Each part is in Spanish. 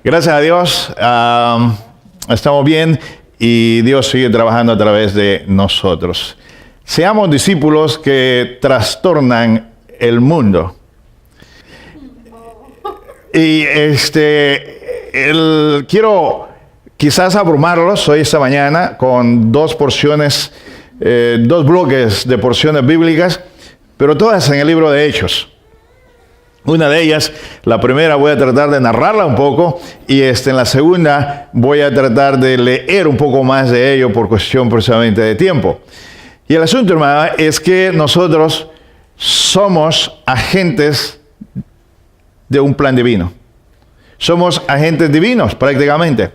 Gracias a Dios, estamos bien y Dios sigue trabajando a través de nosotros. Seamos discípulos que trastornan el mundo. Y quiero quizás abrumarlos hoy esta mañana con dos bloques de porciones bíblicas, pero todas en el libro de Hechos. Una de ellas, la primera voy a tratar de narrarla un poco y en la segunda voy a tratar de leer un poco más de ello por cuestión precisamente de tiempo. Y el asunto, hermano, es que nosotros somos agentes de un plan divino. Somos agentes divinos prácticamente.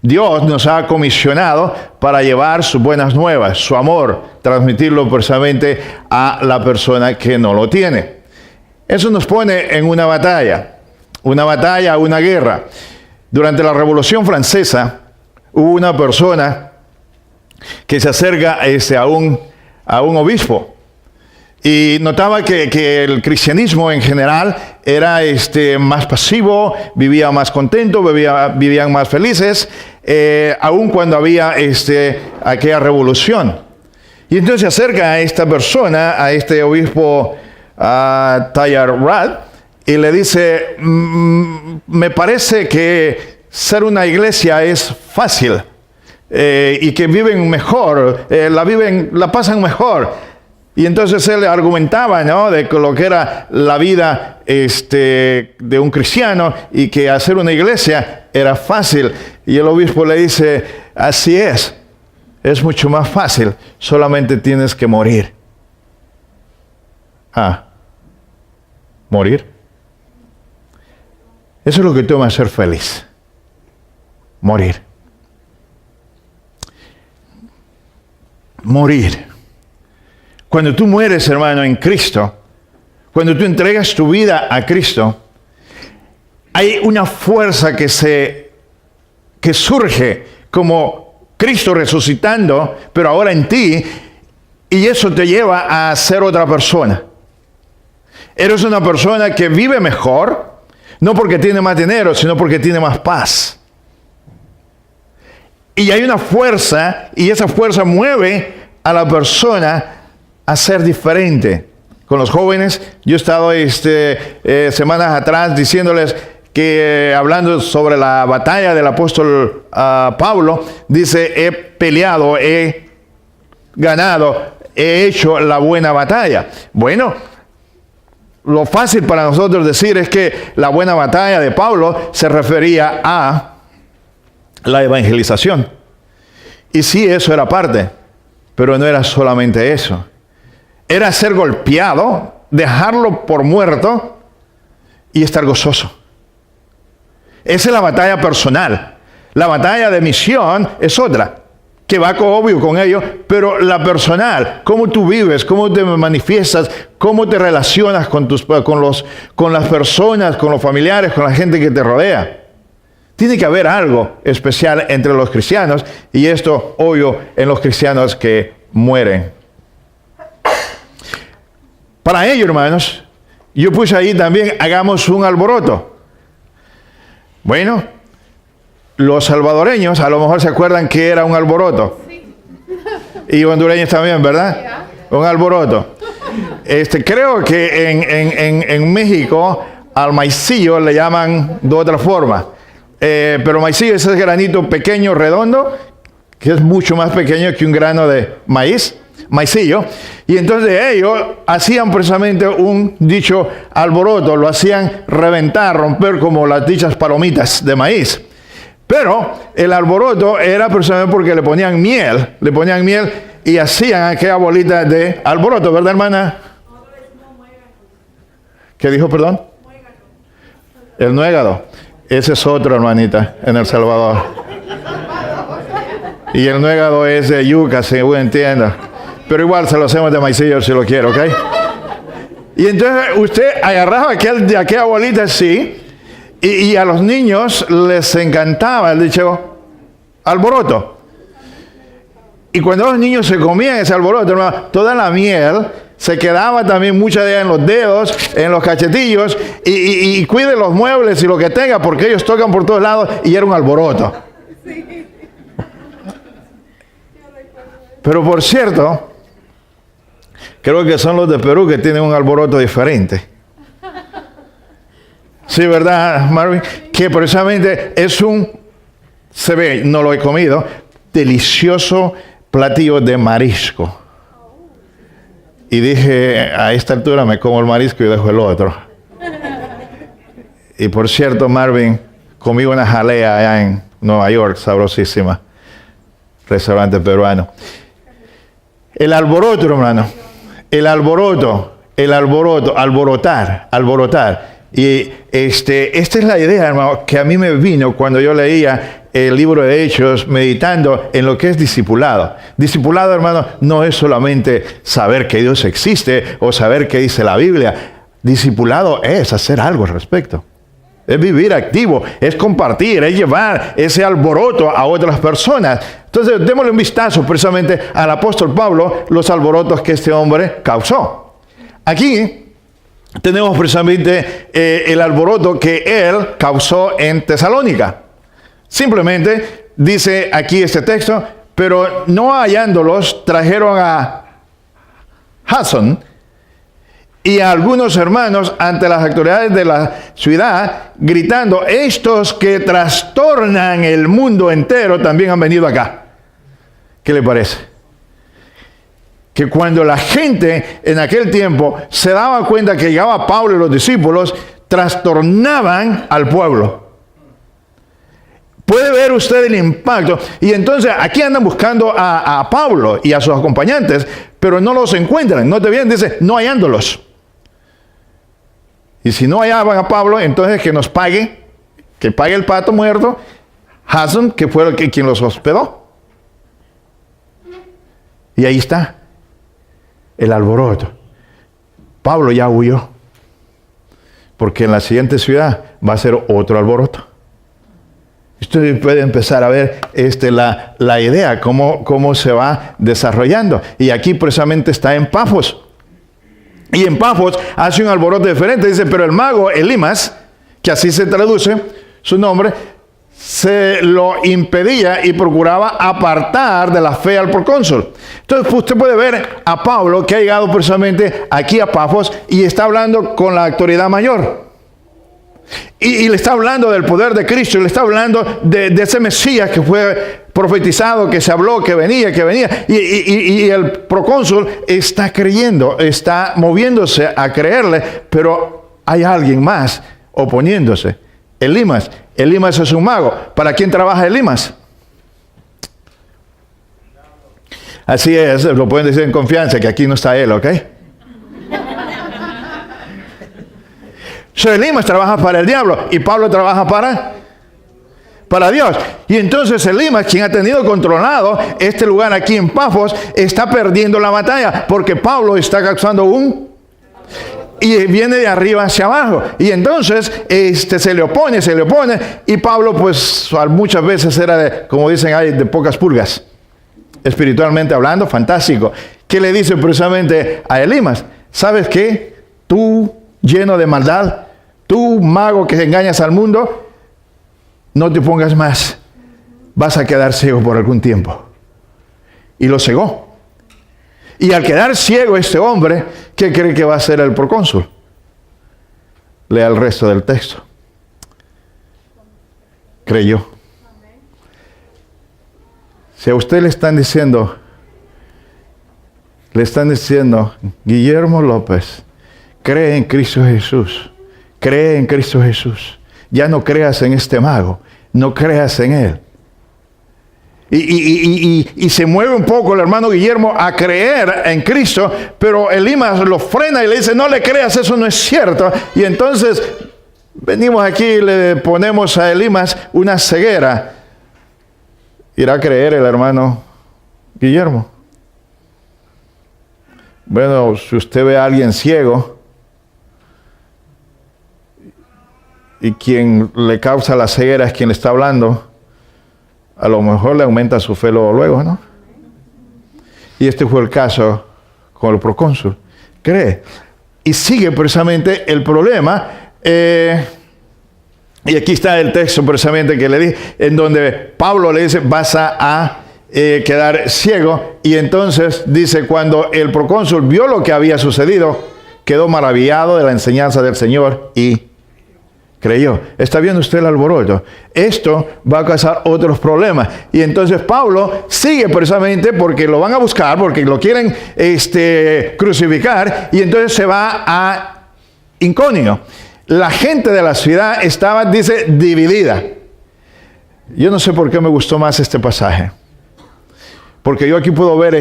Dios nos ha comisionado para llevar sus buenas nuevas, su amor, transmitirlo precisamente a la persona que no lo tiene. Eso nos pone en una batalla, una guerra. Durante la Revolución Francesa hubo una persona que se acerca a un obispo y notaba que el cristianismo en general era más pasivo, vivía más contento, vivían más felices, aun cuando había aquella revolución. Y entonces se acerca a esta persona, a este obispo Teilhard, y le dice, me parece que ser una iglesia es fácil y que viven mejor, la pasan mejor. Y entonces él argumentaba, ¿no?, de lo que era la vida de un cristiano y que hacer una iglesia era fácil. Y el obispo le dice, así es mucho más fácil, solamente tienes que morir. ¿Morir? Eso es lo que te va a hacer feliz. Morir. Morir. Cuando tú mueres, hermano, en Cristo, cuando tú entregas tu vida a Cristo, hay una fuerza que surge como Cristo resucitando, pero ahora en ti, y eso te lleva a ser otra persona. Eres una persona que vive mejor, no porque tiene más dinero, sino porque tiene más paz. Y hay una fuerza, y esa fuerza mueve a la persona a ser diferente. Con los jóvenes, yo he estado semanas atrás diciéndoles que hablando sobre la batalla del apóstol Pablo, dice, he peleado, he ganado, he hecho la buena batalla. Bueno, lo fácil para nosotros decir es que la buena batalla de Pablo se refería a la evangelización. Y sí, eso era parte, pero no era solamente eso. Era ser golpeado, dejarlo por muerto y estar gozoso. Esa es la batalla personal. La batalla de misión es otra, que va obvio con ello, pero la personal, cómo tú vives, cómo te manifiestas, cómo te relacionas con las personas, con los familiares, con la gente que te rodea. Tiene que haber algo especial entre los cristianos, y esto obvio en los cristianos que mueren. Para ello, hermanos, yo puse ahí también, hagamos un alboroto. Bueno, los salvadoreños a lo mejor se acuerdan que era un alboroto. Sí. Y hondureños también, ¿verdad? Yeah. Un alboroto. Creo que en México al maicillo le llaman de otra forma. Pero maicillo es ese granito pequeño, redondo, que es mucho más pequeño que un grano de maíz. Maicillo, y entonces ellos hacían precisamente un dicho alboroto, lo hacían reventar, romper como las dichas palomitas de maíz. Pero el alboroto era precisamente porque le ponían miel y hacían aquella bolita de alboroto, ¿verdad, hermana? ¿Qué dijo, perdón? El nuégado. Ese es otro, hermanita, en El Salvador. Y el nuégado es de yuca, según entiendo. Pero igual se lo hacemos de maicillo si lo quiere, ¿ok? Y entonces usted agarraba aquella bolita así, y a los niños les encantaba el dicho alboroto. Y cuando los niños se comían ese alboroto, toda la miel Se quedaba también mucha de ella en los dedos, en los cachetillos, y cuide los muebles y lo que tenga, porque ellos tocan por todos lados y era un alboroto. Pero por cierto, creo que son los de Perú que tienen un alboroto diferente. Sí, ¿verdad, Marvin? Que precisamente se ve, no lo he comido, delicioso platillo de marisco. Y dije, a esta altura me como el marisco y dejo el otro. Y por cierto, Marvin, comí una jalea allá en Nueva York, sabrosísima. Restaurante peruano. El alboroto, hermano. El alboroto, alborotar. Y esta es la idea, hermano, que a mí me vino cuando yo leía el libro de Hechos, meditando en lo que es discipulado. Discipulado, hermano, no es solamente saber que Dios existe o saber qué dice la Biblia. Discipulado es hacer algo al respecto. Es vivir activo, es compartir, es llevar ese alboroto a otras personas. Entonces, démosle un vistazo precisamente al apóstol Pablo, los alborotos que este hombre causó. Aquí tenemos precisamente el alboroto que él causó en Tesalónica. Simplemente dice aquí este texto, pero no hallándolos, trajeron a Jasón y a algunos hermanos ante las autoridades de la ciudad, gritando, estos que trastornan el mundo entero también han venido acá. ¿Qué le parece? Que cuando la gente en aquel tiempo se daba cuenta que llegaba Pablo y los discípulos, trastornaban al pueblo. Puede ver usted el impacto. Y entonces aquí andan buscando a Pablo y a sus acompañantes, pero no los encuentran. No te vienen, dice, no hallándolos. Y si no hallaban a Pablo, entonces que nos pague, que pague el pato muerto, Jasón, que fue quien los hospedó. Y ahí está el alboroto. Pablo ya huyó, porque en la siguiente ciudad va a ser otro alboroto. Usted puede empezar a ver la idea, cómo se va desarrollando. Y aquí precisamente está en Pafos. Y en Pafos hace un alboroto diferente. Dice, pero el mago Elimas, que así se traduce su nombre, se lo impedía y procuraba apartar de la fe al procónsul. Entonces usted puede ver a Pablo que ha llegado precisamente aquí a Pafos y está hablando con la autoridad mayor. Y le está hablando del poder de Cristo, y le está hablando de ese Mesías que fue profetizado, que se habló, que venía. Y el procónsul está creyendo, está moviéndose a creerle, pero hay alguien más oponiéndose. Elimas es un mago. ¿Para quién trabaja Elimas? Así es, lo pueden decir en confianza, que aquí no está él, ¿ok? Elimas trabaja para el diablo y Pablo trabaja para Dios. Y entonces Elimas, quien ha tenido controlado este lugar aquí en Pafos, está perdiendo la batalla porque Pablo está causando y viene de arriba hacia abajo. Y entonces se le opone y Pablo pues muchas veces era como dicen ahí, de pocas pulgas. Espiritualmente hablando, fantástico. ¿Qué le dice precisamente a Elimas? ¿Sabes qué? Tú, lleno de maldad, tú, mago que engañas al mundo, no te pongas más. Vas a quedar ciego por algún tiempo. Y lo cegó. Y al quedar ciego este hombre, ¿qué cree que va a hacer el procónsul? Lea el resto del texto. Creyó. Si a usted le están diciendo, Guillermo López, cree en Cristo Jesús. Cree en Cristo Jesús. Ya no creas en este mago. No creas en él. Y se mueve un poco el hermano Guillermo a creer en Cristo, pero Elimas lo frena y le dice, no le creas, eso no es cierto. Y entonces venimos aquí y le ponemos a Elimas una ceguera. ¿Irá a creer el hermano Guillermo? Bueno, si usted ve a alguien ciego y quien le causa la ceguera es quien le está hablando, a lo mejor le aumenta su fe luego, ¿no? Y este fue el caso con el procónsul, cree. Y sigue precisamente el problema. Y aquí está el texto precisamente que le di, en donde Pablo le dice, vas a quedar ciego. Y entonces dice, cuando el procónsul vio lo que había sucedido, quedó maravillado de la enseñanza del Señor y creyó. ¿Está viendo usted el alboroto? Esto va a causar otros problemas. Y entonces Pablo sigue precisamente porque lo van a buscar, porque lo quieren crucificar, y entonces se va a Iconio. La gente de la ciudad estaba, dice, dividida. Yo no sé por qué me gustó más este pasaje. Porque yo aquí puedo ver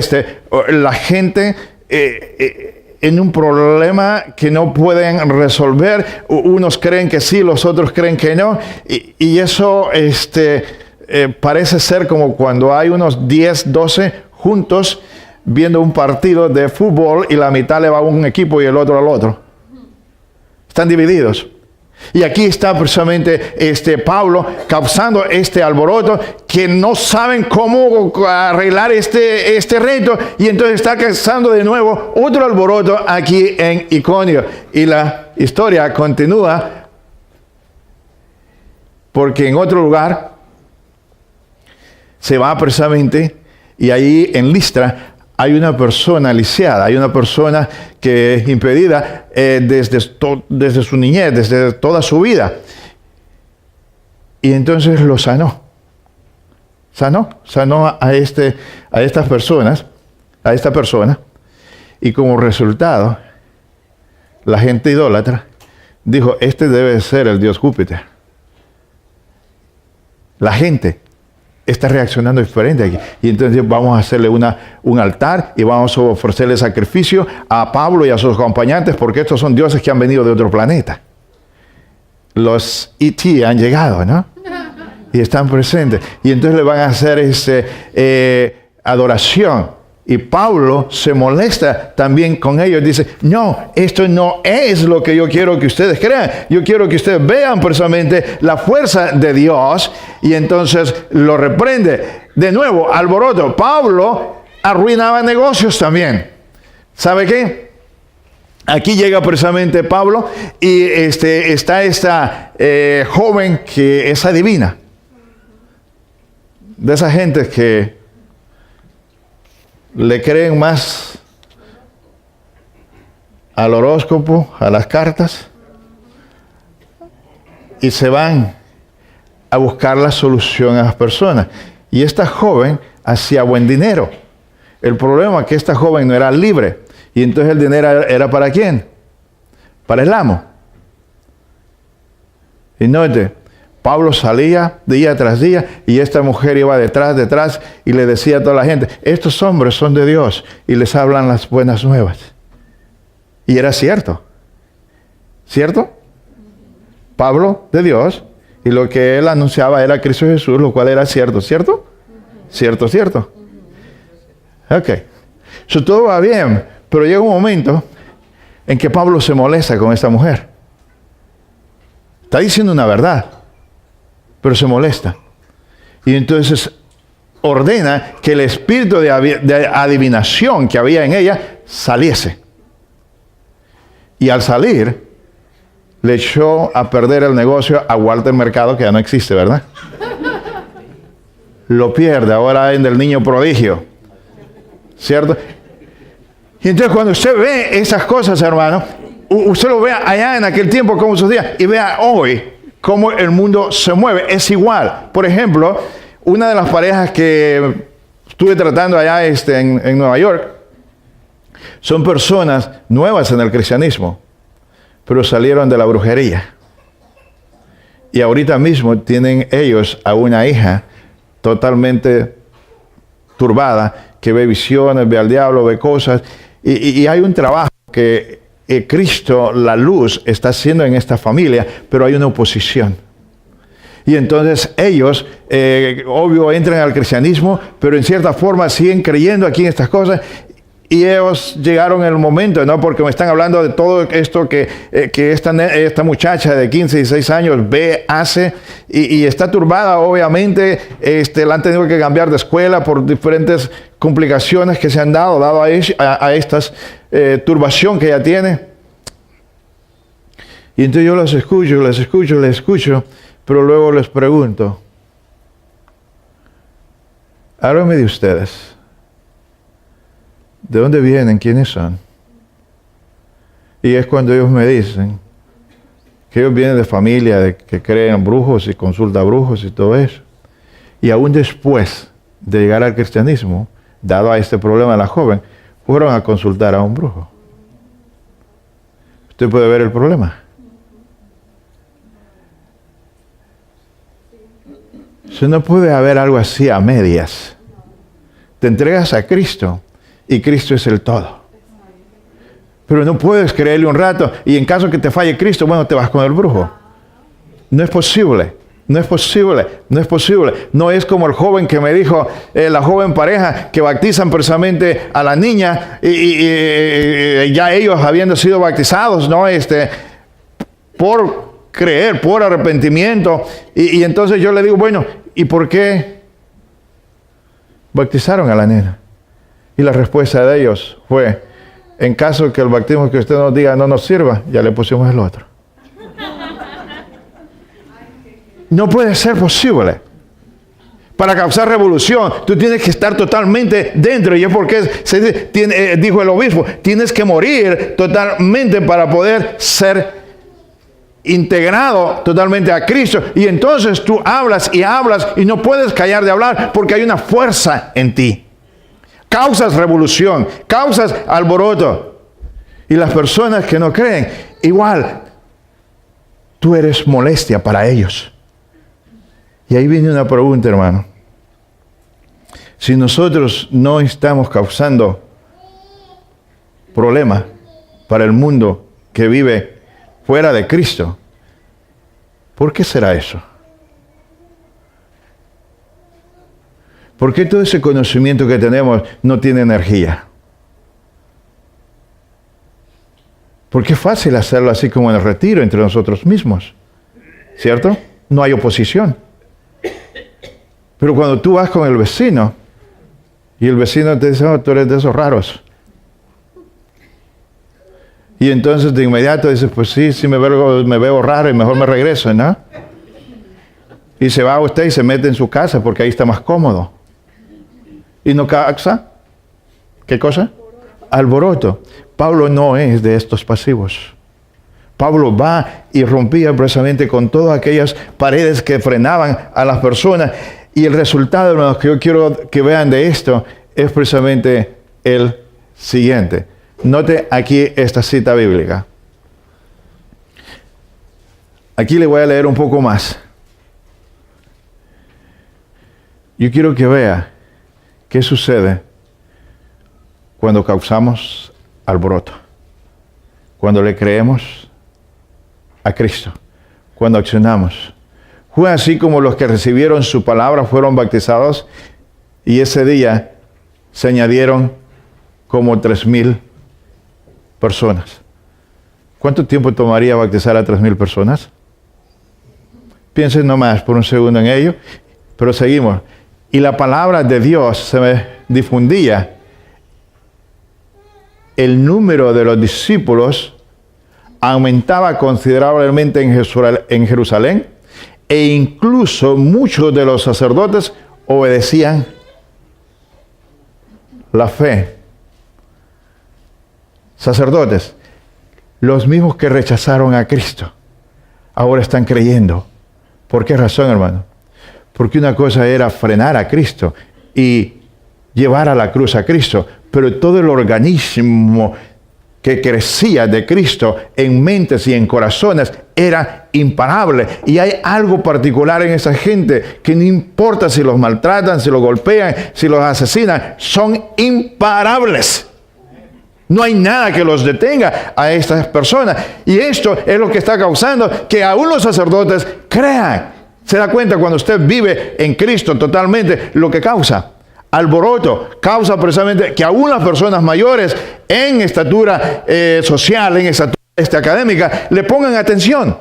la gente en un problema que no pueden resolver. Unos creen que sí, los otros creen que no. Y eso parece ser como cuando hay unos 10, 12 juntos viendo un partido de fútbol y la mitad le va a un equipo y el otro al otro. Están divididos. Y aquí está precisamente Pablo causando este alboroto, que no saben cómo arreglar este reto, y entonces está causando de nuevo otro alboroto aquí en Iconio. Y la historia continúa, porque en otro lugar se va precisamente, y ahí en Listra hay una persona lisiada, hay una persona que es impedida desde su niñez, desde toda su vida. Y entonces lo sanó. Sanó a estas personas, a esta persona. Y como resultado, la gente idólatra dijo, este debe ser el dios Júpiter. La gente está reaccionando diferente aquí. Y entonces vamos a hacerle un altar y vamos a ofrecerle sacrificio a Pablo y a sus acompañantes, porque estos son dioses que han venido de otro planeta. Los E.T. han llegado, ¿no? Y están presentes. Y entonces le van a hacer adoración. Y Pablo se molesta también con ellos. Dice, no, esto no es lo que yo quiero que ustedes crean. Yo quiero que ustedes vean precisamente la fuerza de Dios. Y entonces lo reprende. De nuevo, alboroto. Pablo arruinaba negocios también. ¿Sabe qué? Aquí llega precisamente Pablo y está esta joven que es adivina. De esa gente que le creen más al horóscopo, a las cartas, y se van a buscar la solución a las personas. Y esta joven hacía buen dinero. El problema es que esta joven no era libre. Y entonces el dinero era ¿para quién? Para el amo. Y note, Pablo salía día tras día y esta mujer iba detrás y le decía a toda la gente, estos hombres son de Dios y les hablan las buenas nuevas. Y era cierto. ¿Cierto? Pablo de Dios, y lo que él anunciaba era Cristo Jesús, lo cual era cierto. ¿Cierto? Cierto. Ok. Eso todo va bien, pero llega un momento en que Pablo se molesta con esta mujer. Está diciendo una verdad, pero se molesta. Y entonces ordena que el espíritu de adivinación que había en ella saliese. Y al salir, le echó a perder el negocio a Walter Mercado, que ya no existe, ¿verdad? Lo pierde, ahora es del niño prodigio. ¿Cierto? Y entonces cuando usted ve esas cosas, hermano, usted lo vea allá en aquel tiempo como sucedía, y vea hoy cómo el mundo se mueve. Es igual. Por ejemplo, una de las parejas que estuve tratando allá en Nueva York, son personas nuevas en el cristianismo, pero salieron de la brujería. Y ahorita mismo tienen ellos a una hija totalmente turbada, que ve visiones, ve al diablo, ve cosas. Y hay un trabajo que Cristo, la luz, está haciendo en esta familia, pero hay una oposición. Y entonces ellos, obvio, entran al cristianismo, pero en cierta forma siguen creyendo aquí en estas cosas. Y ellos llegaron en el momento, ¿no? Porque me están hablando de todo esto que esta muchacha de 15, 16 años ve, hace, y está turbada, obviamente. La han tenido que cambiar de escuela por diferentes complicaciones que se han dado a estas turbación que ella tiene. Y entonces yo les escucho, pero luego les pregunto, háblame de ustedes. ¿De dónde vienen? ¿Quiénes son? Y es cuando ellos me dicen que ellos vienen de familia de que creen brujos y consultan brujos y todo eso. Y aún después de llegar al cristianismo, dado a este problema de la joven, fueron a consultar a un brujo. Usted puede ver el problema. Si no puede haber algo así a medias. Te entregas a Cristo y Cristo es el todo. Pero no puedes creerle un rato y en caso que te falle Cristo, bueno, te vas con el brujo. No es posible. No es posible, no es posible. No es como el joven que me dijo, la joven pareja que bautizan precisamente a la niña y ya ellos habiendo sido bautizados, ¿no? Por creer, por arrepentimiento. Y entonces yo le digo, bueno, ¿y por qué bautizaron a la nena? Y la respuesta de ellos fue, en caso que el bautismo que usted nos diga no nos sirva, ya le pusimos el otro. No puede ser posible. Para causar revolución, tú tienes que estar totalmente dentro. Y es porque dijo el obispo, tienes que morir totalmente para poder ser integrado totalmente a Cristo. Y entonces tú hablas y no puedes callar de hablar porque hay una fuerza en ti. Causas revolución, causas alboroto. Y las personas que no creen, igual, tú eres molestia para ellos. Y ahí viene una pregunta, hermano. Si nosotros no estamos causando problema para el mundo que vive fuera de Cristo, ¿por qué será eso? ¿Por qué todo ese conocimiento que tenemos no tiene energía? Porque es fácil hacerlo así como en el retiro entre nosotros mismos, ¿cierto? No hay oposición. Pero cuando tú vas con el vecino y el vecino te dice, oh, tú eres de esos raros. Y entonces de inmediato dices, pues sí me veo raro y mejor me regreso, ¿no? Y se va usted y se mete en su casa porque ahí está más cómodo. ¿Y no causa? ¿Qué cosa? Alboroto. Pablo no es de estos pasivos. Pablo va y rompía precisamente con todas aquellas paredes que frenaban a las personas. Y el resultado, hermanos, que yo quiero que vean de esto es precisamente el siguiente. Note aquí esta cita bíblica. Aquí le voy a leer un poco más. Yo quiero que vea qué sucede cuando causamos alboroto, cuando le creemos a Cristo, cuando accionamos. Fue así como los que recibieron su palabra fueron bautizados y ese día se añadieron como 3,000 personas. ¿Cuánto tiempo tomaría bautizar a 3,000 personas? Piensen nomás por un segundo en ello, pero seguimos. Y la palabra de Dios se difundía. El número de los discípulos aumentaba considerablemente en Jerusalén e incluso muchos de los sacerdotes obedecían la fe. Sacerdotes, los mismos que rechazaron a Cristo, ahora están creyendo. ¿Por qué razón, hermano? Porque una cosa era frenar a Cristo y llevar a la cruz a Cristo, pero todo el organismo que crecía de Cristo en mentes y en corazones era imparable. Y hay algo particular en esa gente que no importa si los maltratan, si los golpean, si los asesinan, son imparables. No hay nada que los detenga a estas personas. Y esto es lo que está causando que aún los sacerdotes crean. ¿Se da cuenta cuando usted vive en Cristo totalmente lo que causa? Alboroto causa precisamente que aún las personas mayores en estatura social, en estatura académica, le pongan atención.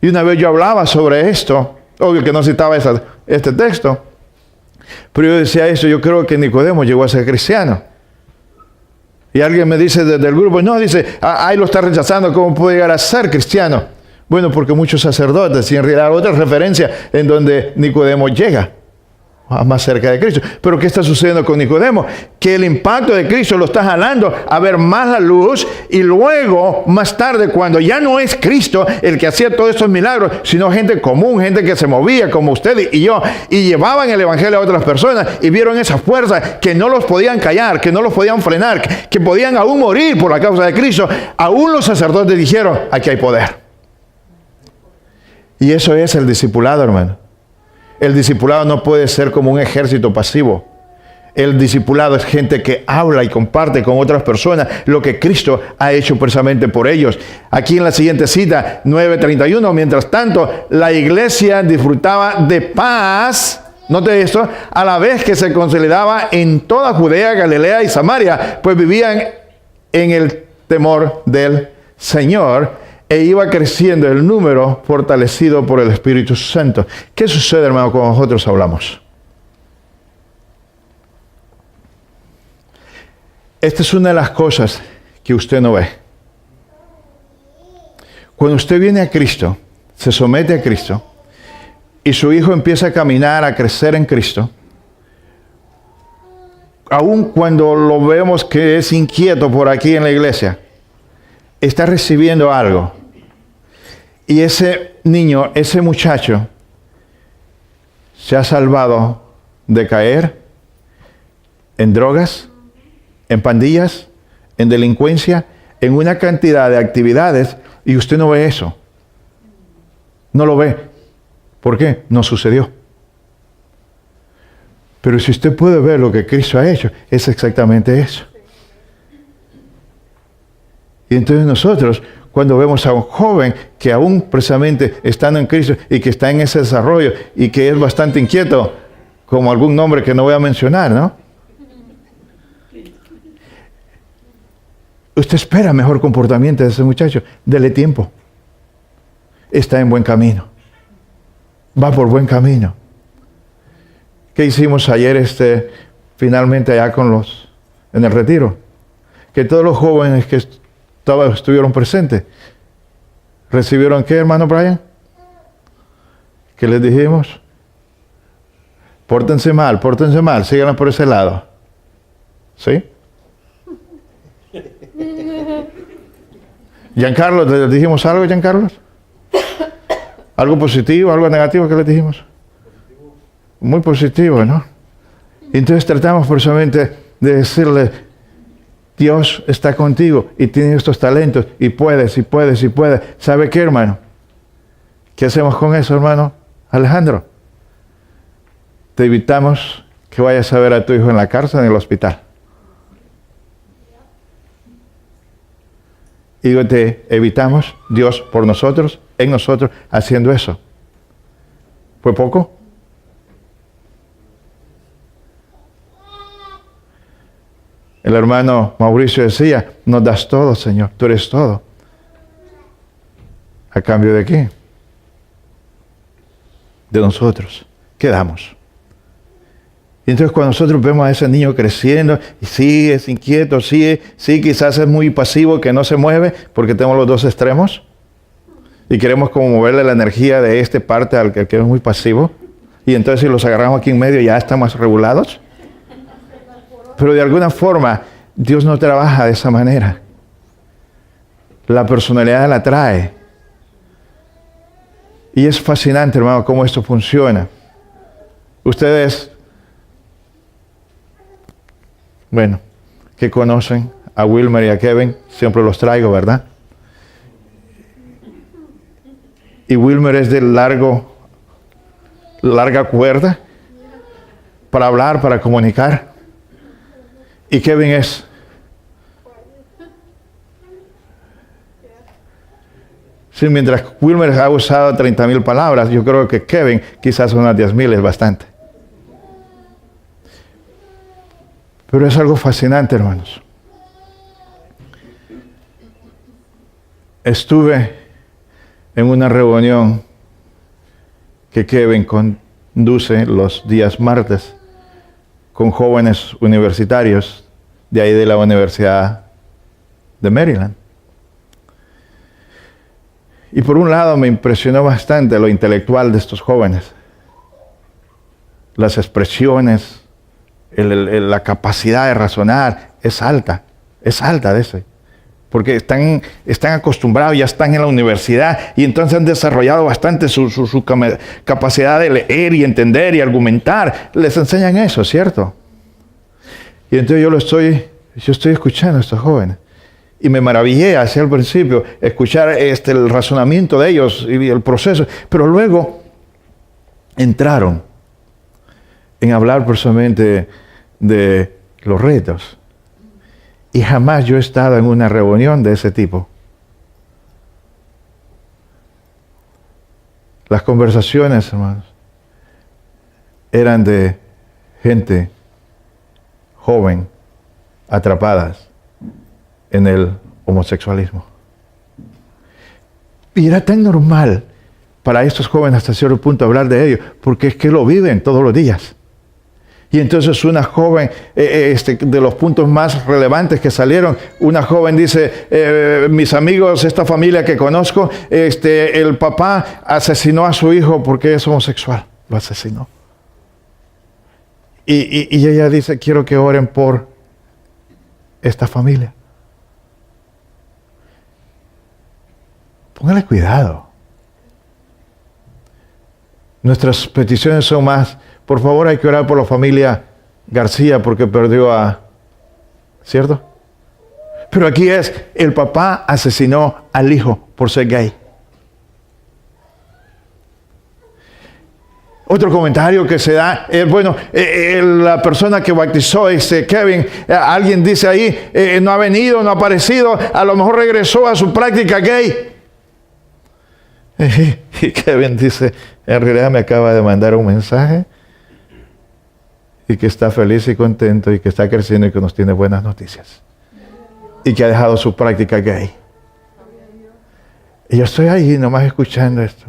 Y una vez yo hablaba sobre esto, obvio que no citaba este texto, pero yo decía esto, yo creo que Nicodemo llegó a ser cristiano. Y alguien me dice desde el grupo, no, dice, ahí lo está rechazando, ¿cómo puede llegar a ser cristiano? Bueno, porque muchos sacerdotes, y en realidad otra referencia en donde Nicodemo llega más cerca de Cristo. Pero ¿qué está sucediendo con Nicodemo? Que el impacto de Cristo lo está jalando a ver más la luz, y luego, más tarde, cuando ya no es Cristo el que hacía todos estos milagros, sino gente común, gente que se movía como usted y yo, y llevaban el evangelio a otras personas, y vieron esa fuerza que no los podían callar, que no los podían frenar, que podían aún morir por la causa de Cristo. Aún los sacerdotes dijeron, aquí hay poder. Y eso es el discipulado, hermano. El discipulado no puede ser como un ejército pasivo. El discipulado es gente que habla y comparte con otras personas lo que Cristo ha hecho precisamente por ellos. Aquí en la siguiente cita, 9:31, mientras tanto, la iglesia disfrutaba de paz, note esto, a la vez que se consolidaba en toda Judea, Galilea y Samaria, pues vivían en el temor del Señor. E iba creciendo el número fortalecido por el Espíritu Santo. ¿Qué sucede, hermano, cuando nosotros hablamos? Esta es una de las cosas que usted no ve. Cuando usted viene a Cristo, se somete a Cristo, y su hijo empieza a caminar, a crecer en Cristo, aun cuando lo vemos que es inquieto por aquí en la iglesia, está recibiendo algo. Y ese niño, ese muchacho, se ha salvado de caer en drogas, en pandillas, en delincuencia, en una cantidad de actividades, y usted no ve eso. No lo ve. ¿Por qué? No sucedió. Pero si usted puede ver lo que Cristo ha hecho, es exactamente eso. Y entonces nosotros, cuando vemos a un joven que aún precisamente estando en Cristo y que está en ese desarrollo y que es bastante inquieto, como algún nombre que no voy a mencionar, ¿no? Usted espera mejor comportamiento de ese muchacho. Dele tiempo. Está en buen camino. Va por buen camino. ¿Qué hicimos ayer finalmente allá en el retiro? Que todos los jóvenes que estuvieron presentes, ¿recibieron qué, hermano Brian? ¿Qué les dijimos? Pórtense mal, síganla por ese lado. ¿Sí? Giancarlo, ¿les dijimos algo, Giancarlo? ¿Algo positivo, algo negativo que les dijimos? Muy positivo, ¿no? Entonces tratamos precisamente de decirle, Dios está contigo y tiene estos talentos y puedes. ¿Sabe qué, hermano? ¿Qué hacemos con eso, hermano Alejandro? Te evitamos que vayas a ver a tu hijo en la cárcel, en el hospital. Y te evitamos, Dios por nosotros, en nosotros, haciendo eso. ¿Fue poco? El hermano Mauricio decía, nos das todo, Señor, tú eres todo. ¿A cambio de qué? De nosotros. ¿Qué damos? Y entonces cuando nosotros vemos a ese niño creciendo, y sí, es inquieto, sí, quizás es muy pasivo, que no se mueve, porque tenemos los dos extremos, y queremos como moverle la energía de esta parte al que es muy pasivo, y entonces si los agarramos aquí en medio ya están más regulados. Pero de alguna forma, Dios no trabaja de esa manera. La personalidad la trae. Y es fascinante, hermano, cómo esto funciona. Ustedes, bueno, que conocen a Wilmer y a Kevin, siempre los traigo, ¿verdad? Y Wilmer es de larga cuerda para hablar, para comunicar. Y Kevin es sí, mientras Wilmer ha usado 30,000 palabras, yo creo que Kevin quizás unas 10,000 es bastante. Pero es algo fascinante, hermanos. Estuve en una reunión que Kevin conduce los días martes con jóvenes universitarios de ahí de la Universidad de Maryland. Y por un lado me impresionó bastante lo intelectual de estos jóvenes. Las expresiones, la capacidad de razonar es alta de ese. Porque están acostumbrados, ya están en la universidad y entonces han desarrollado bastante su capacidad de leer y entender y argumentar. Les enseñan eso, ¿cierto? Y entonces yo estoy escuchando a estos jóvenes. Y me maravillé hacia el principio escuchar el razonamiento de ellos y el proceso. Pero luego entraron en hablar personalmente de los retos. Y jamás yo he estado en una reunión de ese tipo. Las conversaciones, hermanos, eran de gente joven, atrapadas en el homosexualismo. Y era tan normal para estos jóvenes hasta cierto punto hablar de ello, porque es que lo viven todos los días. Y entonces una joven, de los puntos más relevantes que salieron, una joven dice, mis amigos, esta familia que conozco, el papá asesinó a su hijo porque es homosexual, lo asesinó. Y ella dice, quiero que oren por esta familia. Póngale cuidado. Nuestras peticiones son más, por favor hay que orar por la familia García porque perdió a... ¿Cierto? Pero aquí es, el papá asesinó al hijo por ser gay. Otro comentario que se da es, la persona que bautizó, Kevin, alguien dice ahí, no ha venido, no ha aparecido, a lo mejor regresó a su práctica gay. Y Kevin dice, en realidad me acaba de mandar un mensaje y que está feliz y contento y que está creciendo y que nos tiene buenas noticias. Y que ha dejado su práctica gay. Y yo estoy ahí nomás escuchando esto.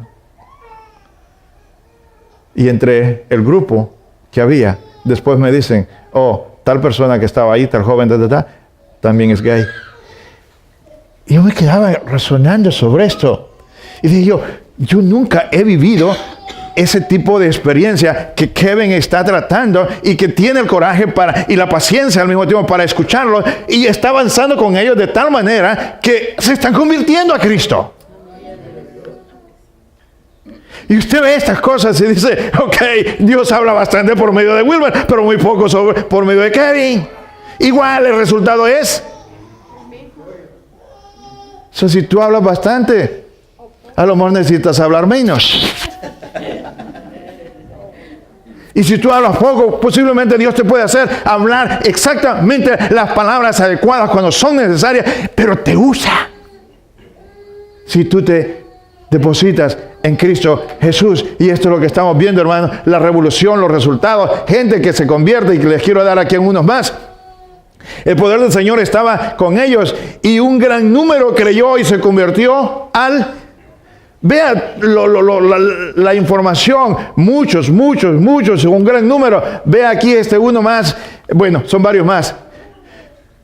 Y entre el grupo que había, después me dicen, tal persona que estaba ahí, tal joven, también es gay. Y yo me quedaba razonando sobre esto. Y dije yo nunca he vivido ese tipo de experiencia que Kevin está tratando y que tiene el coraje y la paciencia al mismo tiempo para escucharlo y está avanzando con ellos de tal manera que se están convirtiendo a Cristo. Y usted ve estas cosas y dice, Dios habla bastante por medio de Wilmer, pero muy poco por medio de Kevin. Igual el resultado es. Si tú hablas bastante, a lo mejor necesitas hablar menos. Y si tú hablas poco, posiblemente Dios te puede hacer hablar exactamente las palabras adecuadas cuando son necesarias, pero te usa. Si tú te depositas en Cristo Jesús. Y esto es lo que estamos viendo, hermano, la revolución, los resultados, gente que se convierte y que les quiero dar aquí unos más. El poder del Señor estaba con ellos y un gran número creyó y se convirtió Vea la información, muchos, un gran número. Vea aquí uno más, son varios más.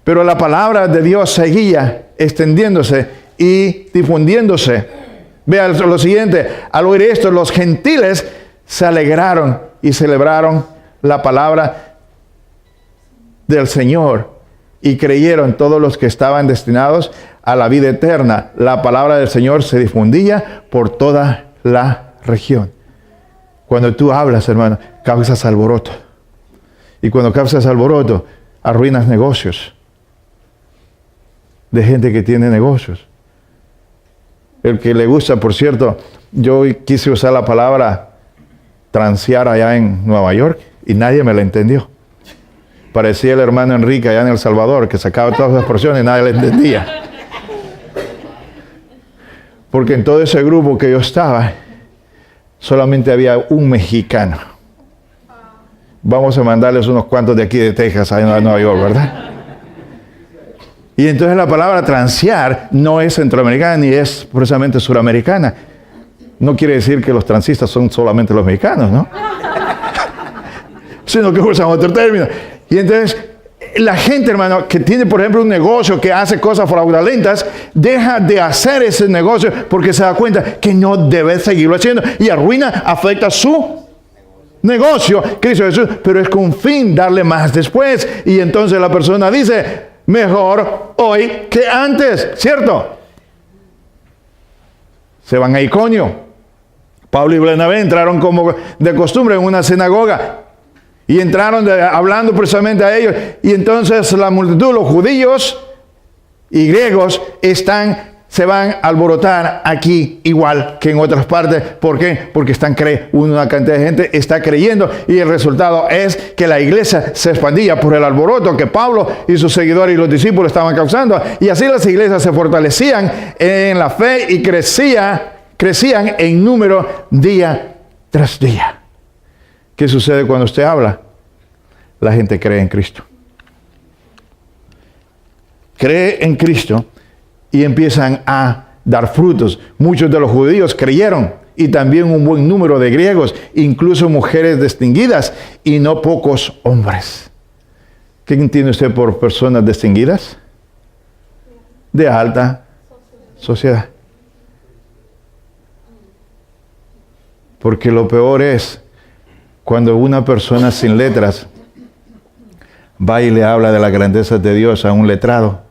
Pero la palabra de Dios seguía extendiéndose y difundiéndose. Vea lo siguiente, al oír esto, los gentiles se alegraron y celebraron la palabra del Señor y creyeron todos los que estaban destinados a la vida eterna. La palabra del Señor se difundía por toda la región. Cuando tú hablas, hermano, causas alboroto. Y cuando causas alboroto, arruinas negocios. De gente que tiene negocios. El que le gusta, por cierto, yo quise usar la palabra transear allá en Nueva York y nadie me la entendió. Parecía el hermano Enrique allá en El Salvador, que sacaba todas las porciones y nadie le entendía. Porque en todo ese grupo que yo estaba, solamente había un mexicano. Vamos a mandarles unos cuantos de aquí de Texas, allá en Nueva York, ¿verdad? Y entonces la palabra transear no es centroamericana ni es precisamente suramericana. No quiere decir que los transistas son solamente los mexicanos, ¿no? Sino que usan otro término. Y entonces la gente, hermano, que tiene, por ejemplo, un negocio que hace cosas fraudulentas, deja de hacer ese negocio porque se da cuenta que no debe seguirlo haciendo y arruina, afecta su negocio, Cristo Jesús, pero es con fin darle más después. Y entonces la persona dice, mejor hoy que antes, ¿cierto? Se van a Iconio. Pablo y Bernabé entraron como de costumbre en una sinagoga y entraron hablando precisamente a ellos. Y entonces la multitud, los judíos y griegos se van a alborotar aquí igual que en otras partes. ¿Por qué? Porque una cantidad de gente está creyendo y el resultado es que la iglesia se expandía por el alboroto que Pablo y sus seguidores y los discípulos estaban causando. Y así las iglesias se fortalecían en la fe y crecían en número día tras día. ¿Qué sucede cuando usted habla? La gente cree en Cristo. Cree en Cristo y empiezan a dar frutos. Muchos de los judíos creyeron y también un buen número de griegos, incluso mujeres distinguidas y no pocos hombres. ¿Qué entiende usted por personas distinguidas? De alta sociedad. Porque lo peor es cuando una persona sin letras va y le habla de la grandeza de Dios a un letrado.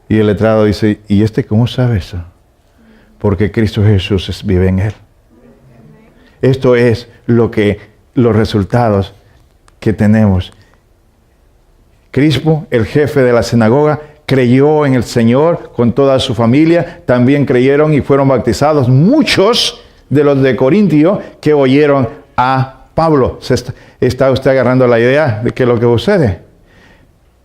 Y el letrado dice, ¿y cómo sabe eso? Porque Cristo Jesús vive en él. Esto es los resultados que tenemos. Crispo, el jefe de la sinagoga, creyó en el Señor con toda su familia. También creyeron y fueron bautizados muchos de los de Corintio que oyeron a Pablo. ¿Está usted agarrando la idea de qué es lo que sucede?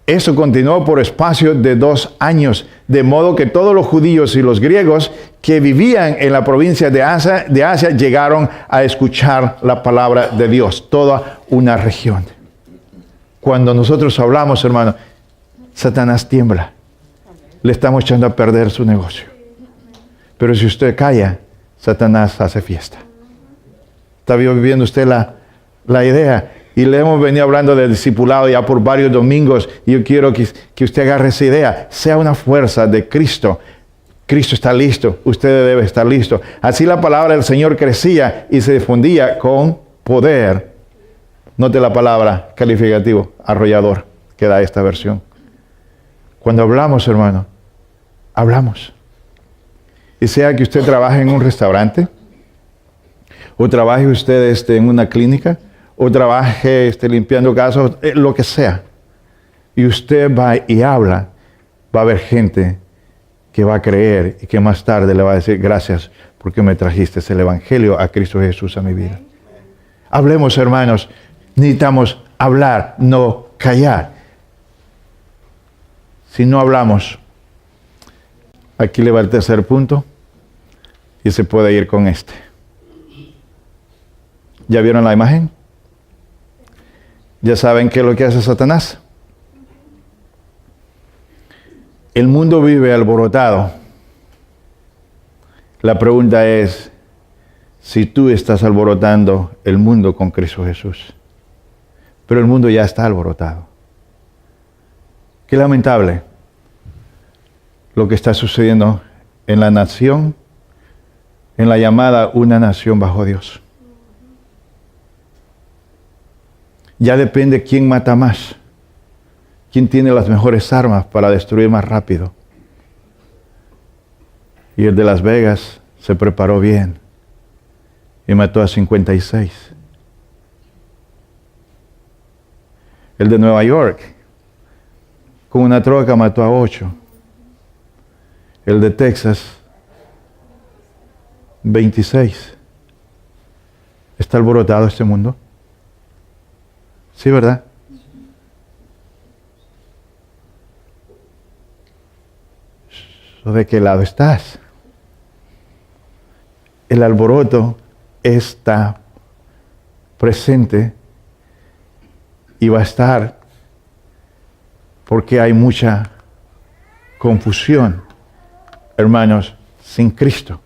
Eso continuó por espacio de 2 años, de modo que todos los judíos y los griegos que vivían en la provincia de Asia llegaron a escuchar la palabra de Dios, toda una región. Cuando nosotros hablamos, hermano, Satanás tiembla. Le estamos echando a perder su negocio. Pero si usted calla, Satanás hace fiesta. ¿Está viviendo usted la idea? Y le hemos venido hablando del discipulado ya por varios domingos. Y yo quiero que usted agarre esa idea. Sea una fuerza de Cristo. Cristo está listo. Usted debe estar listo. Así la palabra del Señor crecía y se difundía con poder. Note la palabra calificativo, arrollador, que da esta versión. Cuando hablamos, hermano, hablamos. Y sea que usted trabaje en un restaurante, o trabaje usted en una clínica, o trabaje limpiando casas, lo que sea. Y usted va y habla, va a haber gente que va a creer y que más tarde le va a decir, gracias porque me trajiste el evangelio a Cristo Jesús a mi vida. Hablemos, hermanos, necesitamos hablar, no callar. Si no hablamos, aquí le va el tercer punto y se puede ir con este. ¿Ya vieron la imagen? ¿Ya saben qué es lo que hace Satanás? El mundo vive alborotado. La pregunta es si tú estás alborotando el mundo con Cristo Jesús. Pero el mundo ya está alborotado. Qué lamentable lo que está sucediendo en la nación, en la llamada una nación bajo Dios. Ya depende quién mata más, quién tiene las mejores armas para destruir más rápido. Y el de Las Vegas se preparó bien y mató a 56. El de Nueva York, con una troca mató a 8. El de Texas, 26. ¿Está alborotado este mundo? Sí, ¿verdad? ¿De qué lado estás? El alboroto está presente y va a estar porque hay mucha confusión, hermanos, sin Cristo.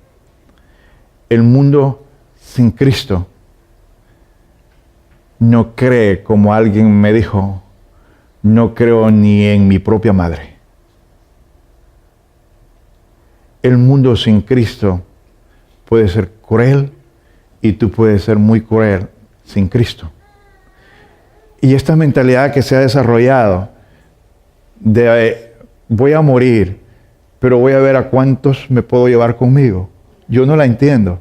El mundo sin Cristo no cree, como alguien me dijo no creo ni en mi propia madre. El mundo sin Cristo puede ser cruel y tú puedes ser muy cruel sin Cristo. Y esta mentalidad que se ha desarrollado de voy a morir, pero voy a ver a cuántos me puedo llevar conmigo. Yo no la entiendo.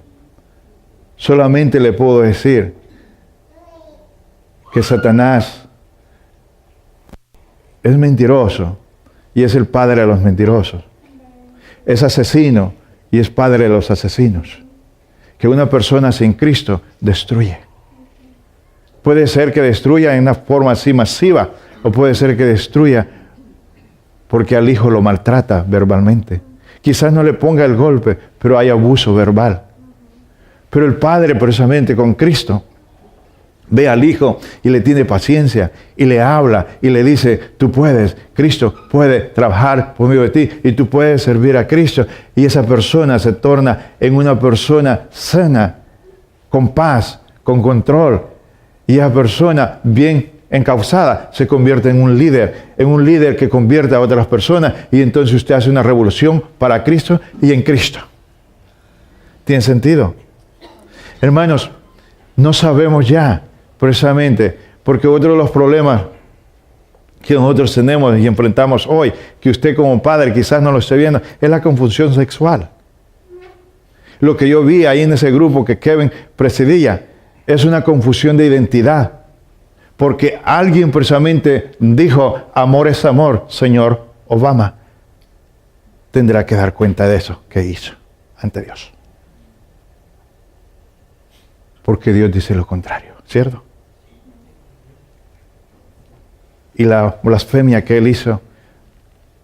Solamente le puedo decir que Satanás es mentiroso y es el padre de los mentirosos. Es asesino y es padre de los asesinos. Que una persona sin Cristo destruye. Puede ser que destruya en una forma así masiva, o puede ser que destruya porque al hijo lo maltrata verbalmente. Quizás no le ponga el golpe, pero hay abuso verbal. Pero el padre, precisamente con Cristo, ve al hijo y le tiene paciencia y le habla y le dice, tú puedes, Cristo puede trabajar por medio de ti y tú puedes servir a Cristo. Y esa persona se torna en una persona sana, con paz, con control. Y esa persona bien encauzada se convierte en un líder que convierte a otras personas, y entonces usted hace una revolución para Cristo y en Cristo. ¿Tiene sentido? Hermanos, no sabemos ya, precisamente, porque otro de los problemas que nosotros tenemos y enfrentamos hoy, que usted como padre quizás no lo esté viendo, es la confusión sexual. Lo que yo vi ahí en ese grupo que Kevin presidía, es una confusión de identidad. Porque alguien precisamente dijo, amor es amor, señor Obama. Tendrá que dar cuenta de eso que hizo ante Dios. Porque Dios dice lo contrario, ¿cierto? Y la blasfemia que él hizo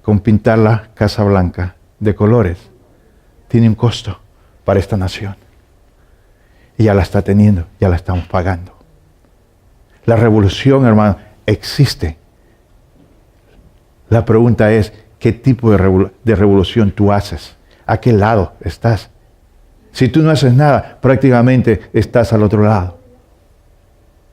con pintar la Casa Blanca de colores tiene un costo para esta nación. Y ya la está teniendo, ya la estamos pagando. La revolución, hermano, existe. La pregunta es, ¿qué tipo de revolución tú haces? ¿A qué lado estás? Si tú no haces nada, prácticamente estás al otro lado.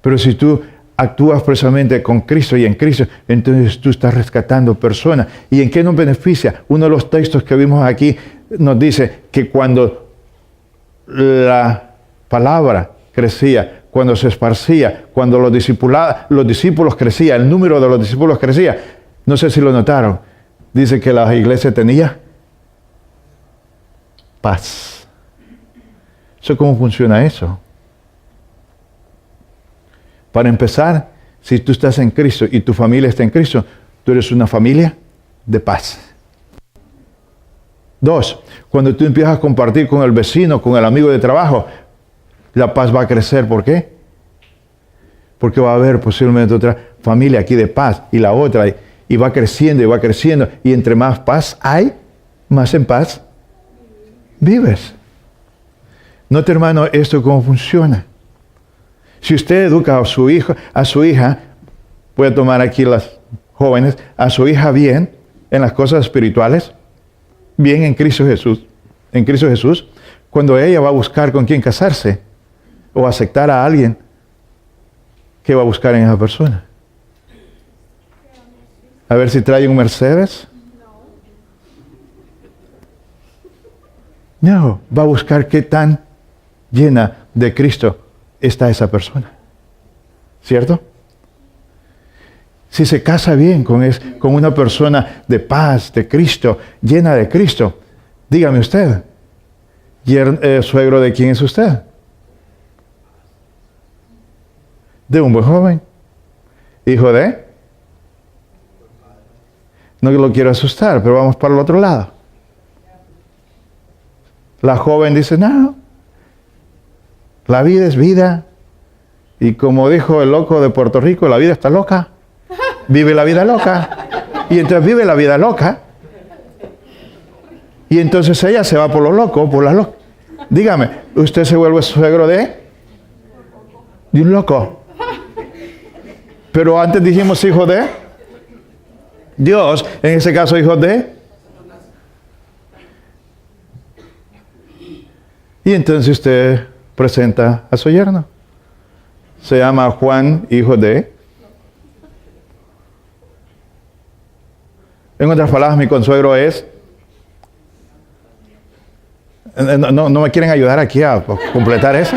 Pero si tú actúas precisamente con Cristo y en Cristo, entonces tú estás rescatando personas. ¿Y en qué nos beneficia? Uno de los textos que vimos aquí nos dice que cuando la palabra crecía, cuando se esparcía, cuando los discípulos crecían, el número de los discípulos crecía, no sé si lo notaron, dice que la iglesia tenía paz. ¿Cómo funciona eso? Para empezar, si tú estás en Cristo y tu familia está en Cristo, tú eres una familia de paz. 2, cuando tú empiezas a compartir con el vecino, con el amigo de trabajo, la paz va a crecer. ¿Por qué? Porque va a haber posiblemente otra familia aquí de paz y la otra, y va creciendo y va creciendo. Y entre más paz hay, más en paz vives. Note, hermano, esto cómo funciona. Si usted educa a su hijo, a su hija, voy a tomar aquí las jóvenes, a su hija bien en las cosas espirituales, bien en Cristo Jesús, cuando ella va a buscar con quién casarse o aceptar a alguien, ¿qué va a buscar en esa persona? A ver si trae un Mercedes. No, va a buscar qué tan llena de Cristo está esa persona. ¿Cierto? Si se casa bien con una persona de paz, de Cristo, llena de Cristo, dígame usted, ¿suegro de quién es usted? De un buen joven. Hijo de... No lo quiero asustar, pero vamos para el otro lado. La joven dice, no, la vida es vida. Y como dijo el loco de Puerto Rico, la vida está loca. Vive la vida loca. Y entonces vive la vida loca. Y entonces ella se va por lo loco, por las locas. Dígame, ¿usted se vuelve suegro de un loco? Pero antes dijimos hijo de Dios, en ese caso hijo de... Y entonces usted presenta a su yerno. Se llama Juan, hijo de... En otras palabras, mi consuegro es... ¿No me quieren ayudar aquí a completar eso?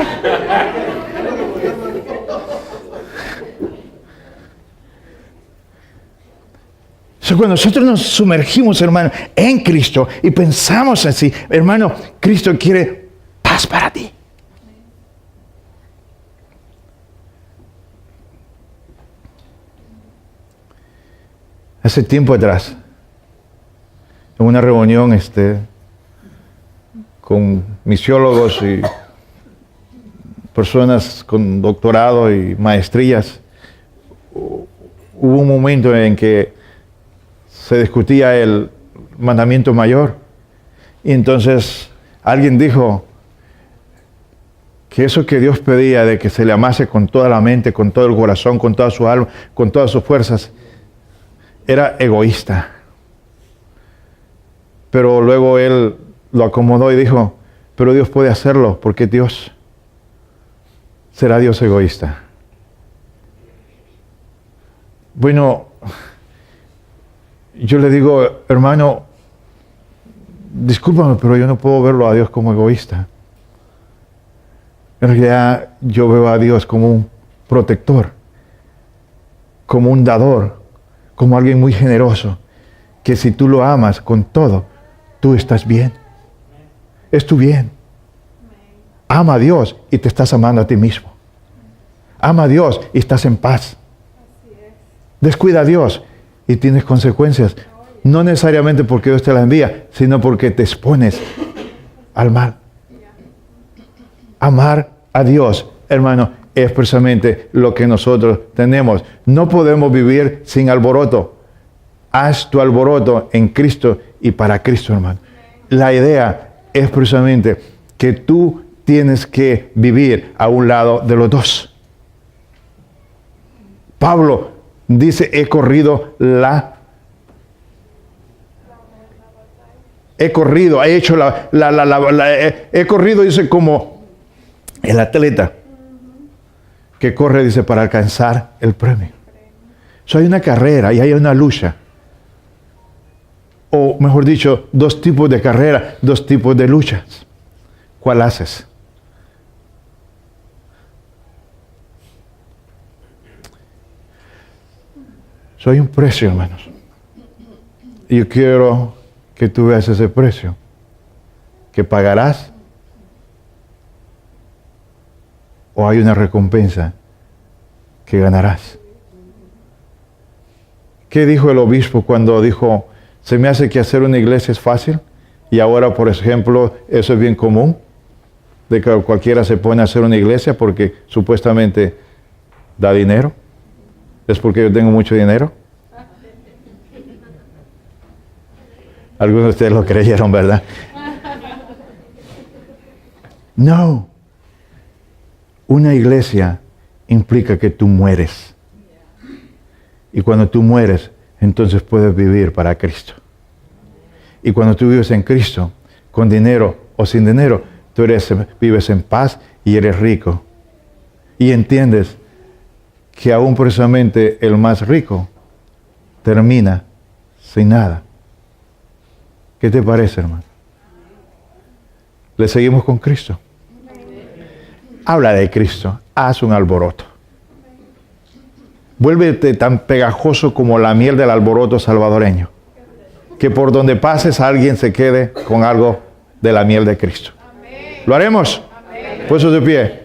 Cuando nosotros nos sumergimos, hermano, en Cristo y pensamos así, hermano, Cristo quiere paz para ti. Hace tiempo atrás, en una reunión con misiólogos y personas con doctorado y maestrías, hubo un momento en que se discutía el mandamiento mayor. Y entonces alguien dijo que eso que Dios pedía de que se le amase con toda la mente, con todo el corazón, con toda su alma, con todas sus fuerzas, era egoísta. Pero luego él lo acomodó y dijo, pero Dios puede hacerlo, porque Dios será Dios egoísta. Bueno, yo le digo, hermano, discúlpame, pero yo no puedo verlo a Dios como egoísta. En realidad, yo veo a Dios como un protector, como un dador, como alguien muy generoso, que si tú lo amas con todo, tú estás bien. Es tu bien. Ama a Dios y te estás amando a ti mismo. Ama a Dios y estás en paz. Descuida a Dios y tienes consecuencias. No necesariamente porque Dios te la envía, sino porque te expones al mal. Amar a Dios, hermano, es precisamente lo que nosotros tenemos. No podemos vivir sin alboroto. Haz tu alboroto en Cristo y para Cristo, hermano. La idea es precisamente que tú tienes que vivir a un lado de los dos. Pablo dice, he corrido, dice, como el atleta que corre, dice, para alcanzar el premio. Hay una carrera y hay una lucha. O mejor dicho, dos tipos de carrera, dos tipos de luchas. ¿Cuál haces? Hay un precio, hermanos. Y yo quiero que tú veas ese precio que pagarás, o hay una recompensa que ganarás. ¿Qué dijo el obispo cuando dijo, se me hace que hacer una iglesia es fácil? Y ahora, por ejemplo, eso es bien común, de que cualquiera se pone a hacer una iglesia porque supuestamente da dinero. ¿Es porque yo tengo mucho dinero? Algunos de ustedes lo creyeron, ¿verdad? No. Una iglesia implica que tú mueres. Y cuando tú mueres, entonces puedes vivir para Cristo. Y cuando tú vives en Cristo, con dinero o sin dinero, tú vives en paz y eres rico. Y entiendes que aún precisamente el más rico termina sin nada. ¿Qué te parece, hermano? ¿Le seguimos con Cristo? Habla de Cristo, haz un alboroto. Vuélvete tan pegajoso como la miel del alboroto salvadoreño, que por donde pases alguien se quede con algo de la miel de Cristo. ¿Lo haremos? Puestos de pie.